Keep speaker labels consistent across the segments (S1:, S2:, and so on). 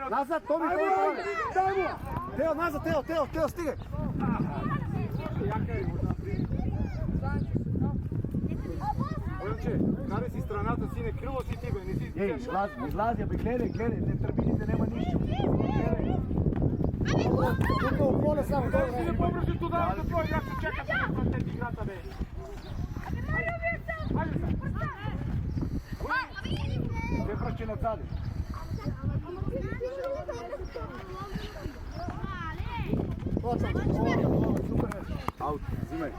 S1: Назад, Томи, дай му! Тео, назад, Тео, стигай!
S2: Момче, карай си страната си, не крило си ти, бе, не си...
S1: Ей, излази, бе, гледай, не тръбините, няма нищо. Гледай. Тук около само, добре.
S2: Не побързи туда, да твой, як се чака с тези играта, бе. Хайде се. Те пръщи назади.
S1: Супер.
S2: Аут, взимай.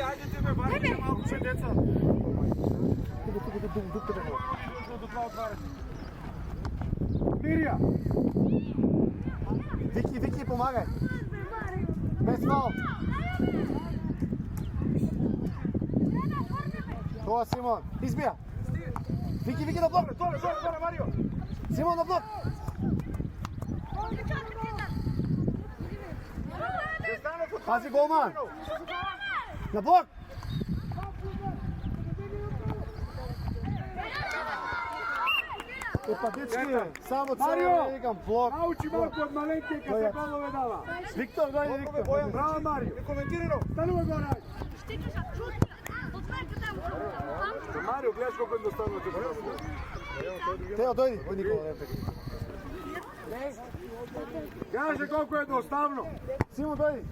S2: Айде ти ме, варите малко че деца.
S1: Тук да го.
S2: До това отваряш. Мирия!
S1: Вики, помагай. Без фаул. Това Симон. Избия. Вики на блок.
S2: Доле, Марио!
S1: Симон на блок. Пази голман. На блок. Епатички, само цяло викам блок.
S2: Научи малко от маленькия, къде се голове дава.
S1: Виктор, дойде Виктор.
S2: Браво, Марио! Коментирано! Станува го, Рай! Марио, гледаш колко е достанал тук.
S1: Тео, дойди. Ой, Никола, не
S2: Каже колко е доставно.
S1: Симон, дойди.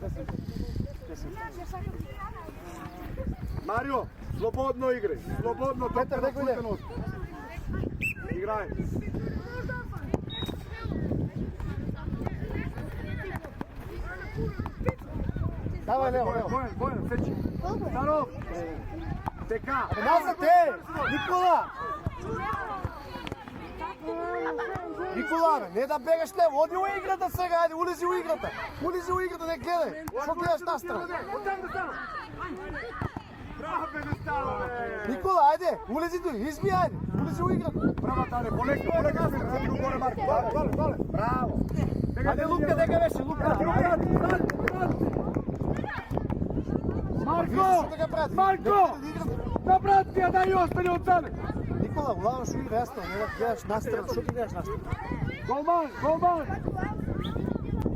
S2: Марио, слободно играй. Слободно.
S1: Петър, дека иде.
S2: Играй.
S1: Давай, Лео.
S2: Боян, сечи. Старов. Така.
S1: Назад, Никола! Никола, не да бегаш лево, оди у играта сега, айде, улези у играта. Не гледай. Що гледаш на страна?
S2: Оттам да стана. Браво, бе, не стана, бе.
S1: Никола, айде, улези дори, изби, айде, улези у играта.
S2: Браво, Таре, полека, се го горе, Марко. Доле. Браво.
S1: Айде, Лука, дека беше, Лука.
S2: Марко! На брат ти я дай и остани отзаде.
S1: Никола, главно ще игра ясно, не да гледаш на страна. Що ти гледаш на страна?
S2: Голман!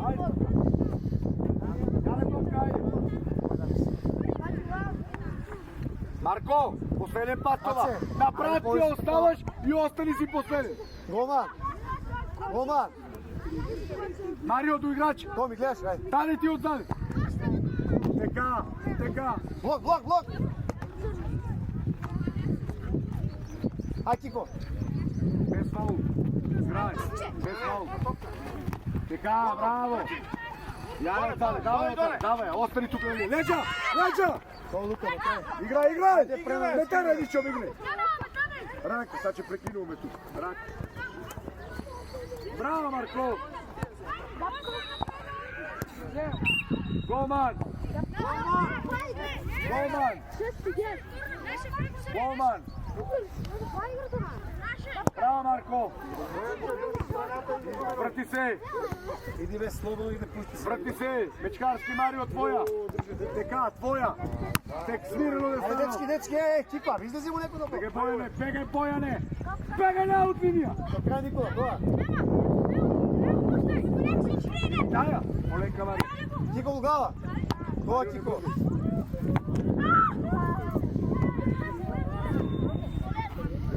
S2: Айде. Яле топка, айде. Марко, последен път това. На брат ти оставаш и остани си последен.
S1: Голман.
S2: Марио до играч.
S1: Томи, гледаш, айде.
S2: Тане ти отзаде. Така.
S1: Блок. Ай, Кико.
S2: Без фаул. Играй. Без фаул. Така, браво. Яле, давай, остани тук. Леджа!
S1: Това Лука, не
S2: Играй! Не карай нищо, бегне. Рак, сега че прекинуваме тук. Рак. Браво, Марко! Голман! Браво, Марко! Врати се!
S1: Иди бе, слободно и да пусти се.
S2: Врати се! Мечкарски Марио, твоя! Така, твоя! Тек смирено да стана!
S1: Айде, дечки, Кипа, излези му некој да го.
S2: Бегай, Бояне! Бегай на от линия!
S1: Крај Никола, тоа.
S2: Тая! Оленка Марио!
S1: Кико Лугава. Тоа Кико.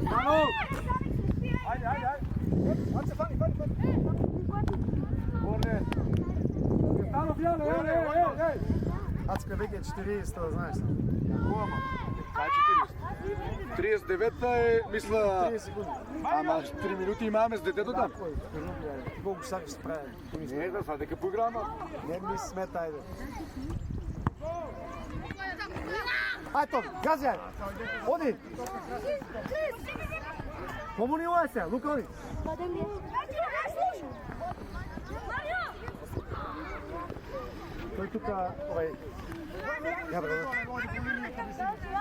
S2: Станов! Айде! Аце, фани! Горне! Станов, яле!
S1: Ацка веќе е 40, да знаеш.
S2: Кома? Кај 40? 39-та е, мисля...
S1: 30 секунди.
S2: Ама 3 минути имаме с детето там.
S1: Колку сакаш се прави?
S2: Не, да, сега дека поиграме.
S1: Не ми смета, ајде. Ај Том, гази, ајде. Оди. Помунила се, Лука, оди. Тој тука, ја бре.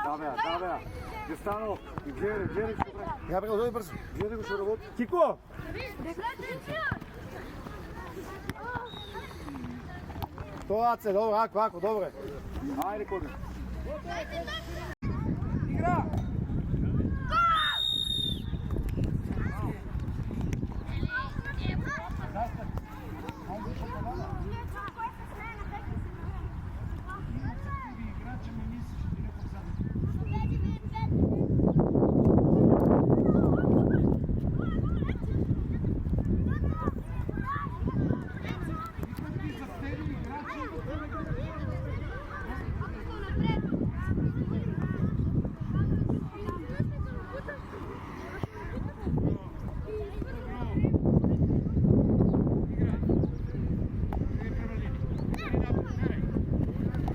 S2: Да, бе. Дестанов, гледай што прави.
S1: Ја бре, оди брзо.
S2: Гледай го што работи.
S1: Кико! Тоа се, добро, ако, добре.
S2: Ајде, коде.
S3: Игра!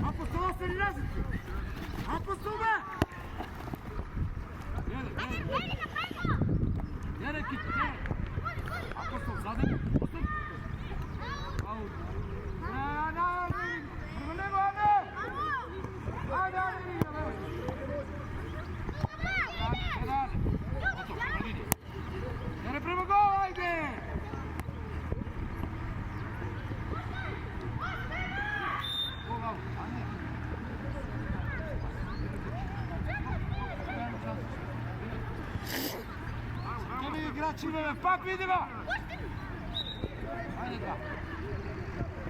S2: Apostol, ostani nazad! Apostol, be! Jere, kit, jere! Apostol, zadem! Apostol! Prvo nego, Ane! Ajde, Ane! Jere, prvo gol, ajde! Gdje igrači imaju, pak vidi ga! Ajde ga!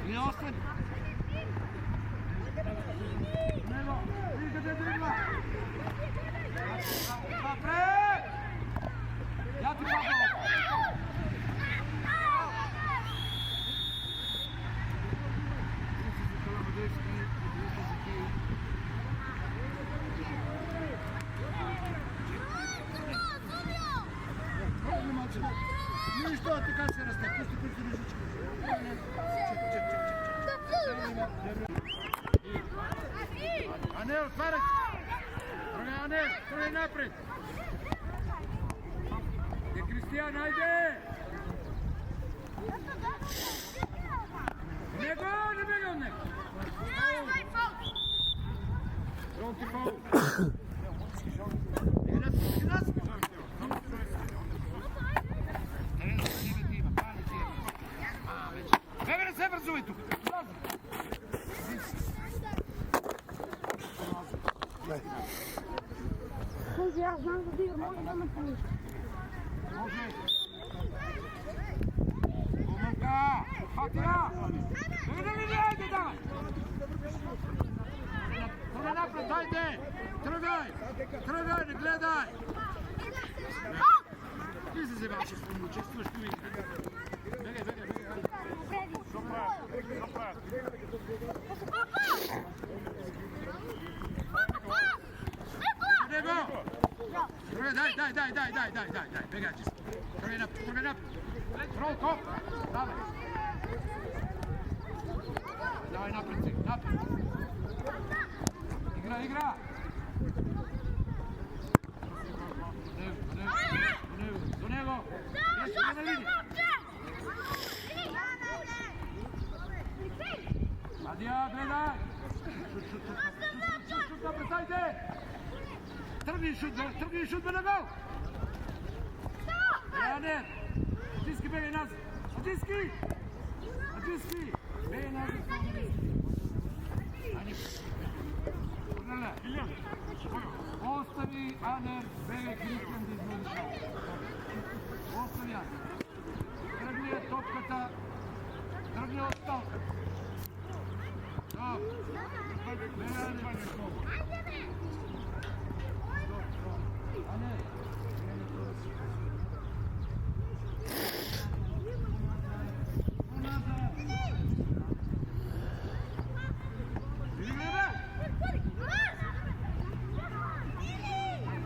S2: Nije ostani! Nego, vidi ga gdje dribla! Napred! Ja ti pagao! Ništa, така се расте, пусти пред ръжичка. Ане, отваряй! Ане, тръгай напред! Кристиян, айде! Него, не бега от него! Жълти фаул! Бебе, не се вързувай тук!
S3: Аз знам да дигам, може да ме помисли.
S2: Може! Момъка! Фатия! Айде, давай! Тръгай напред, айде! Тръгай! Тръгай, не гледай! Ти се вземаш с него, чувстваш това. Бегай, бегай, бегай! Дай, бегай, чисто. Тръгай напред. Ролко! Давай! Давай напред си, напред! Игра! До него! Адия, гледай! Шут напред, айде! Тръгни шут, бе на гол! Ане! Атиски, бегай назад! Атиски! Бегай назад! Остави Анер, бегай Кристиян да измени шоу. Остави Анер. Тръгни е топката. Тръгни от столка. Бегай Анер. Анер.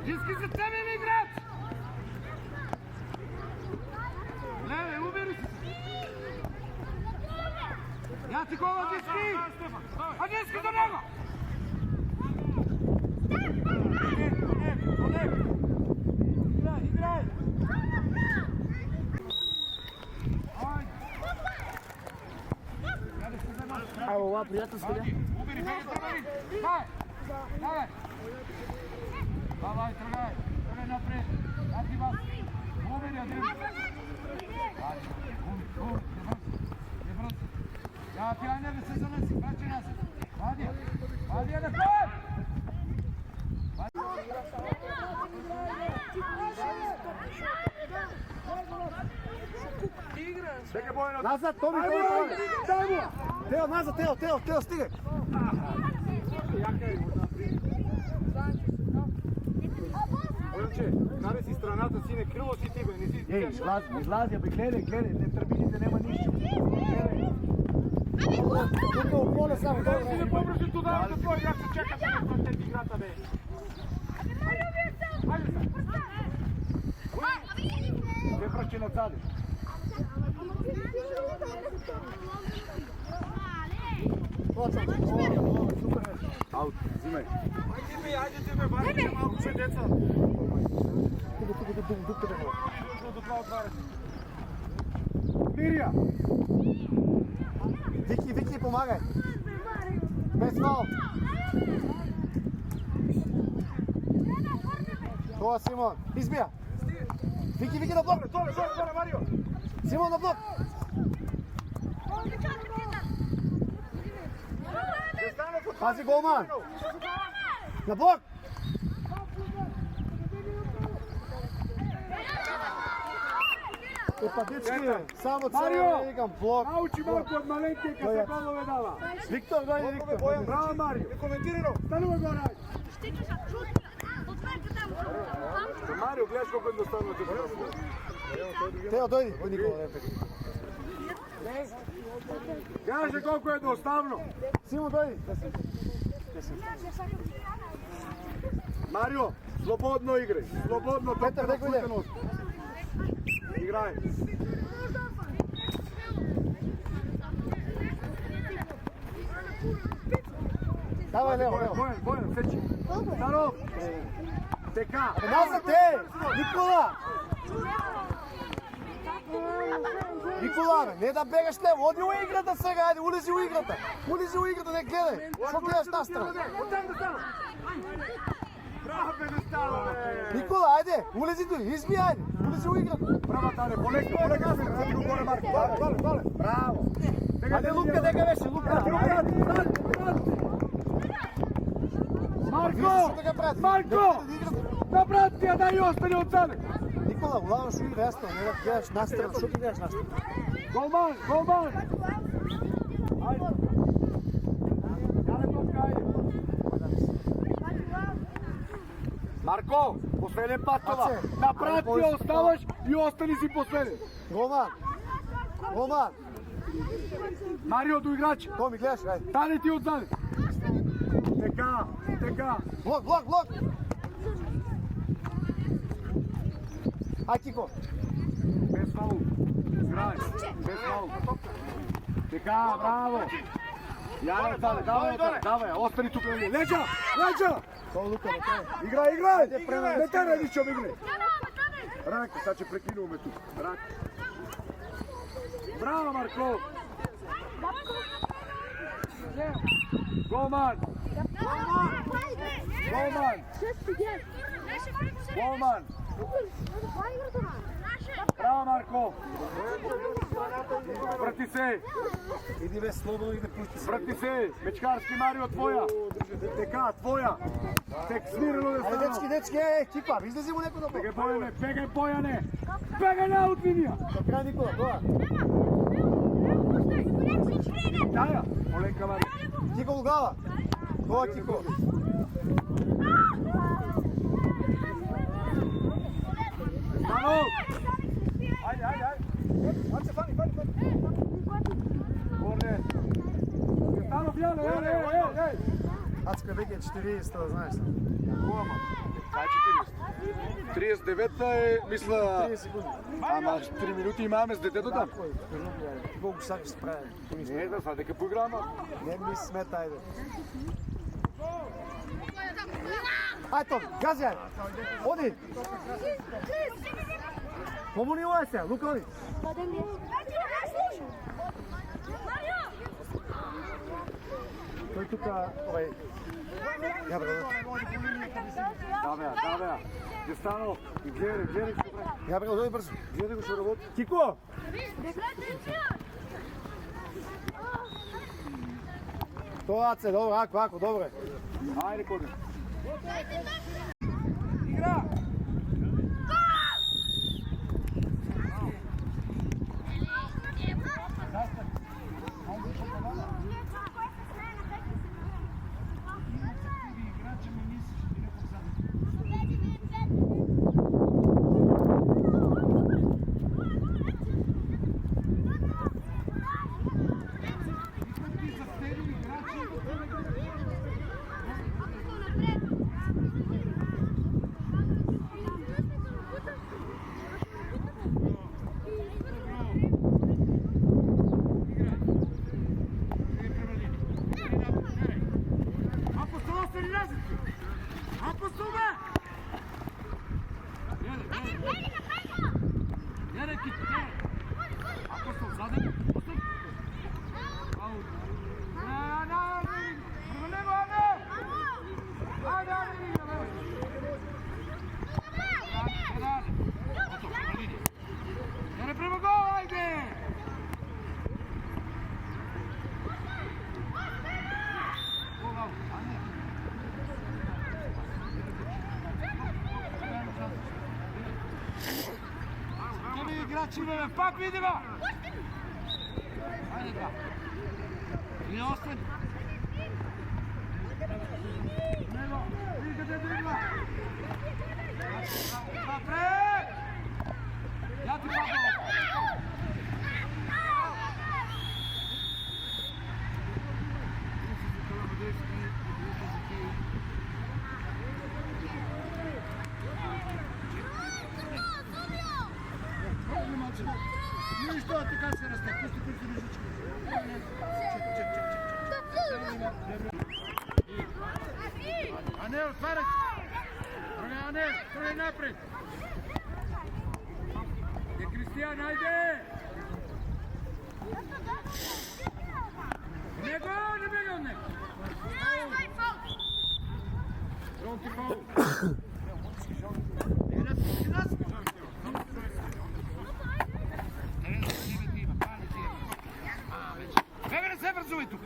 S2: Диски за тебе ми играч! Леве, убери се! Я ти гола, Диски! А Диски до него! Играй!
S3: Ало, ова, приятелска, да?
S2: Убери, давай! Давай, тръгай напред. Ати вас. Убери, Адрин. Не бързи. Я ти Аня да се занеси. Прачи назад. Вади, да кой!
S1: Назад, Томи! Дай му! Тео, назад, Тео, стигай!
S4: Момче, карай си страната си, не крило си ти, бе, не си...
S1: Ей, излази, бе, гледай, не търбините, няма нищо. Гледай. Тука у поле само
S4: Дайте
S1: добре.
S4: да побрзи туда, да твой играч се чека пред тези играта, бе. Те пръщи назад.
S1: Точно. Супер.
S4: Аут, взимай. Айде ти бе, барите малко че деца.
S1: Тук.
S4: До това отваряш. Мирия!
S1: Вики, помагай. Без фал. Това Симон. Избия. Вики на блок.
S4: Доле, Марио!
S1: Симон на блок. Пази голман. На блок. Епа, дечки, само цяло викам блок.
S4: Научи малко от маленькия къде се голове дава.
S1: Виктор, дойде Виктор.
S4: Браво, Марио! Коментирано! Станува горе! Марио, гледаш колко е достанало ти.
S1: Тео, дойди. Ой, Никола, репек.
S4: Каже колко е доставно.
S1: Симон, дойди.
S4: Марио, слободно играй. Слободно.
S1: Петър,
S4: топка
S1: дай го
S4: на пусненост. Играй.
S1: Давай, Лео.
S4: Боян, сечи. Старов. Така.
S1: Назад, Никола! Никола, бе, не да бегаш лево, оди у играта сега, айде, улези у играта. Улези у играта, не гледай. Що гледаш на страна?
S4: Оттам да стана. Браво, бе, да стана, бе.
S1: Никола, айде, улези дори, изби, айде, улези у играта.
S4: Браво, Таре, полека, се го горе, Марко. Доле. Браво.
S1: Айде, Лука, дека беше, Лука.
S4: Марко! На брат ти я дай и остани отзаде.
S1: Никола, главно ще игра ясно, не да гледаш на страна, що гледаш на страна?
S4: Голман! Айде. Яле топка, айде. Марко, последен път това. На брат ти оставаш и остани си последен.
S1: Голман,
S4: Марио до играч.
S1: Томи, гледаш, айде.
S4: Стане ти отзаде. Така.
S1: Блок. Ай, Кико.
S4: Без фаул. Играй. Без фаул. Така, браво. Яле, давай, остани тук. Леджа!
S1: Това Лука, не те.
S4: Играй! Не те не виж, обигне. Рак, сега че прекинуваме тук. Рак. Браво, Марко! Голман! Браво, Марко! Врати се!
S1: Иди бе, слободно и да пусти се.
S4: Врати се! Мечкарски Марио, твоя! Така, твоя! Тек смирено да
S1: Айде,
S4: стана!
S1: дечки, екипа, излези му некой да блок.
S4: Бегай, Бояне! Бегай на от линия!
S1: Край, Никола, това.
S4: Тая! Оленка Марио!
S1: Кико Лугава. Това Кико.
S4: Станов! Айде! Аче, фани! Горне! Станов, яле!
S1: Ацка веќе е 40, да знаеш.
S4: Кома? Кај 40? 39-та е, мисля...
S1: 30 секунди.
S4: Ама 3 минути имаме с детето там.
S1: Колко сакаш се прави?
S4: Не, да, сега дека поиграме.
S1: Не ми смета, айде. Ај, Том, гази, ајде. Оди. Помолила се, Лука, оди. Тој тука, ја бре.
S4: Да, бе. Дестанов, гледай што прави.
S1: Ја бре, оди брзо.
S4: Гледай го што работи.
S1: Кико! Тоа се, добро, ако, добро.
S4: Ајде, коде.
S2: Апостол, остани назад! Апостол, бе! Яре, кит, яре! Апостол, заден! Апостол! Ау! Превали го, Ане! Айде, Ане! Яре, према гол, айде! Гол, Ане! Къде играчи, бе, пак види, бе! Хайде, два. Или остани. Него, види къде дригва. Напред! Я ти пак гол. Нищо, така се расте. Пусти през ръжички. Ане, отваряй! Ане, тръгай напред! Кристиян, айде! Него, не бега от него! Жълти фаул! Бебе, не се вързувай тук!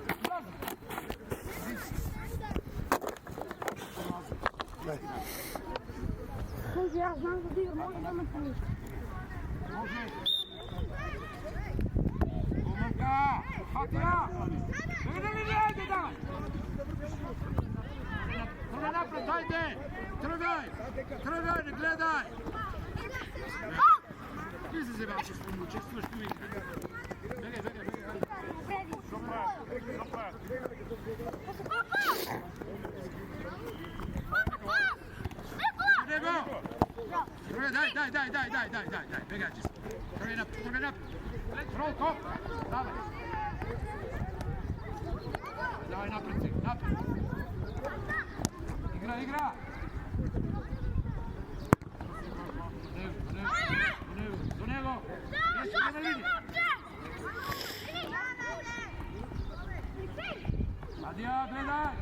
S3: Слушай, аз знам да игра, може да ме помиш.
S2: Може! Гумънка! Фатия! Бебе, да ми дойде, давай! Тръгай напред, дайте! Тръгай! Тръгай, не гледай! Ти се вземаш с него, чувстваш ли? Бегай, бегай, бегай! Дай, бегай, чисто. Тръгай напред. Рол, коп! Давай! Давай напред си, напред! Игра! До него! Беше на линия! Адия, гледай!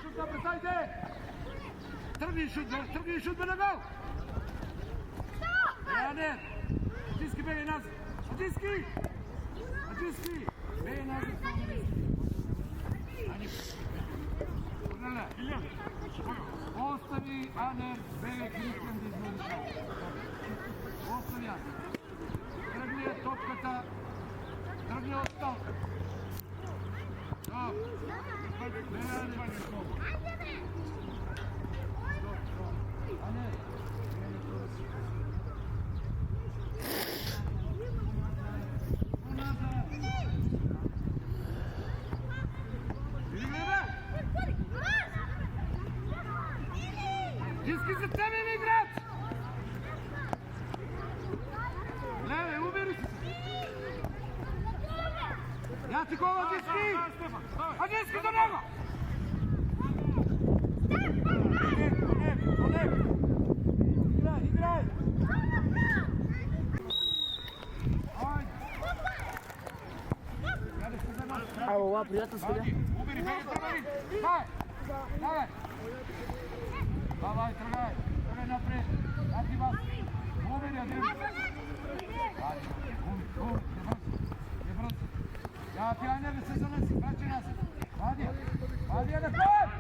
S2: Шут, напредайте! Тръгни шут, бе на гол! Ане! Атиски, бегай назад! Атиски! Бегай назад! Остави Ане, бегай Кристиян да измери. Остави Ане. Тръгни е топката. Тръгни от столка. Ане. Диски за тебе ми играч! Леве, убери се! Я ти гола, Диски! А Диски до него! Играй!
S3: Ало, приятелски, да?
S2: Убери, бегай, тръгай! Давай! Тръгай напред! Ати вас! Убери, Адрин! Не бързи! Я ти, Аня, не се занеси, прачи нас! Вади, е напред!